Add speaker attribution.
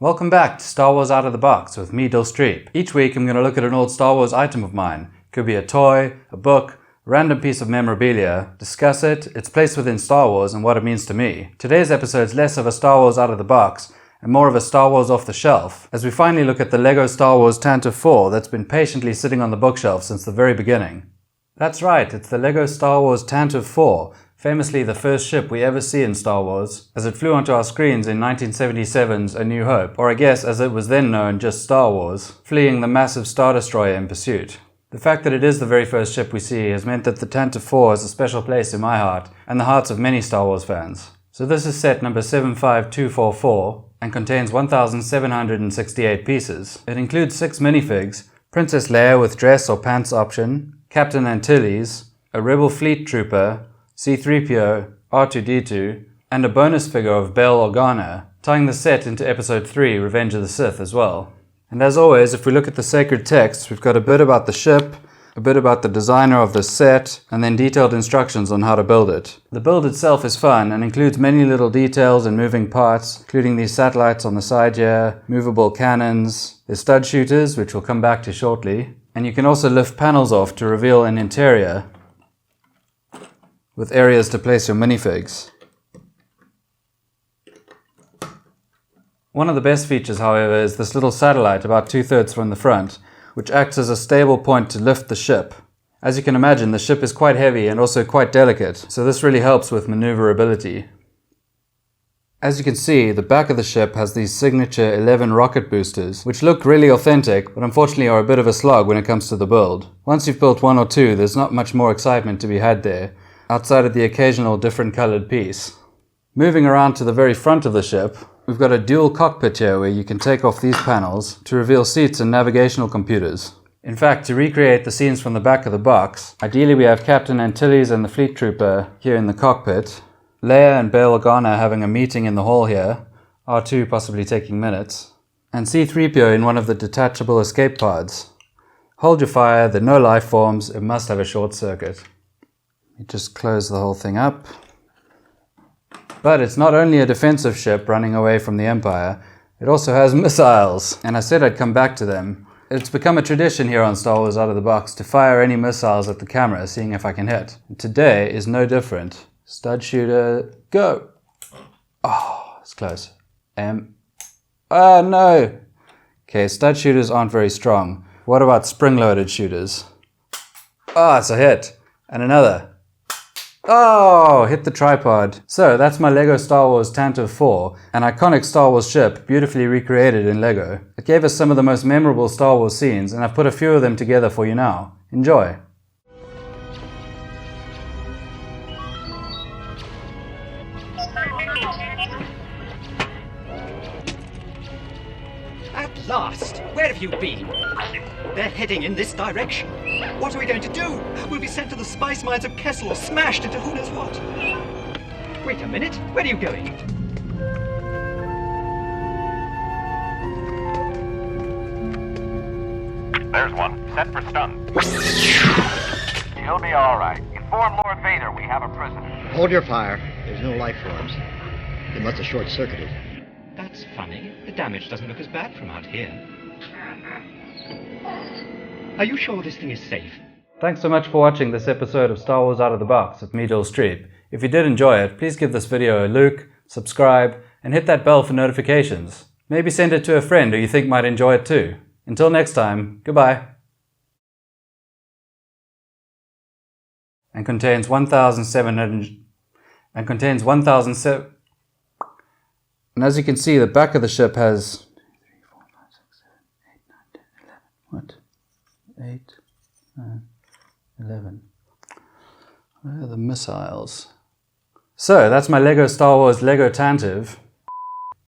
Speaker 1: Welcome back to Star Wars Out of the Box with me, Dill Streep. Each week I'm going to look at an old Star Wars item of mine. It could be a toy, a book, a random piece of memorabilia, discuss it, its place within Star Wars and what it means to me. Today's episode is less of a Star Wars Out of the Box and more of a Star Wars off the shelf, as we finally look at the LEGO Star Wars Tantive IV that's been patiently sitting on the bookshelf since the very beginning. That's right, it's the LEGO Star Wars Tantive IV, famously the first ship we ever see in Star Wars, as it flew onto our screens in 1977's A New Hope, or I guess as it was then known, just Star Wars, fleeing the massive Star Destroyer in pursuit. The fact that it is the very first ship we see has meant that the Tantive IV has a special place in my heart, and the hearts of many Star Wars fans. So this is set number 75244, and contains 1,768 pieces. It includes 6 minifigs, Princess Leia with dress or pants option, Captain Antilles, a Rebel Fleet Trooper, C-3PO, R2-D2, and a bonus figure of Bail Organa, tying the set into Episode 3, Revenge of the Sith as well. And as always, if we look at the sacred texts, we've got a bit about the ship, a bit about the designer of the set, and then detailed instructions on how to build it. The build itself is fun and includes many little details and moving parts, including these satellites on the side here, movable cannons, the stud shooters, which we'll come back to shortly, and you can also lift panels off to reveal an interior with areas to place your minifigs. One of the best features, however, is this little satellite about 2/3 from the front, which acts as a stable point to lift the ship. As you can imagine, the ship is quite heavy and also quite delicate, so this really helps with maneuverability. As you can see, the back of the ship has these signature 11 rocket boosters, which look really authentic, but unfortunately are a bit of a slog when it comes to the build. Once you've built one or two, there's not much more excitement to be had there, outside of the occasional different colored piece. Moving around to the very front of the ship, we've got a dual cockpit here where you can take off these panels to reveal seats and navigational computers. In fact, to recreate the scenes from the back of the box, ideally we have Captain Antilles and the Fleet Trooper here in the cockpit, Leia and Bail Organa having a meeting in the hall here, R2 possibly taking minutes, and C-3PO in one of the detachable escape pods. Hold your fire, there are no life forms, it must have a short circuit. You just close the whole thing up. But it's not only a defensive ship running away from the Empire, it also has missiles, and I said I'd come back to them. It's become a tradition here on Star Wars Out of the Box to fire any missiles at the camera, seeing if I can hit. And today is no different. Stud shooter, go! Oh, it's close. Oh no! Okay, stud shooters aren't very strong. What about spring-loaded shooters? Oh, it's a hit. And another. Oh, hit the tripod. So that's my LEGO Star Wars Tantive IV, an iconic Star Wars ship beautifully recreated in LEGO. It gave us some of the most memorable Star Wars scenes, and I've put a few of them together for you now. Enjoy.
Speaker 2: At last! Where have you been? They're heading in this direction. What are we going to do? We'll be sent to the spice mines of Kessel or smashed into who knows what. Wait a minute. Where are you going?
Speaker 3: There's one. Set for stun. You'll be all right. Inform Lord Vader we have a prisoner.
Speaker 4: Hold your fire. There's no life forms. They must have short-circuited.
Speaker 2: That's funny. The damage doesn't look as bad from out here. Are you sure this thing is safe?
Speaker 1: Thanks so much for watching this episode of Star Wars Out of the Box with me, Dill Streep. If you did enjoy it, please give this video a look, subscribe, and hit that bell for notifications. Maybe send it to a friend who you think might enjoy it too. Until next time, goodbye. And contains 1,700... And as you can see, the back of the ship has... 8, 9, 11. Where are the missiles? So, that's my LEGO Star Wars LEGO Tantive.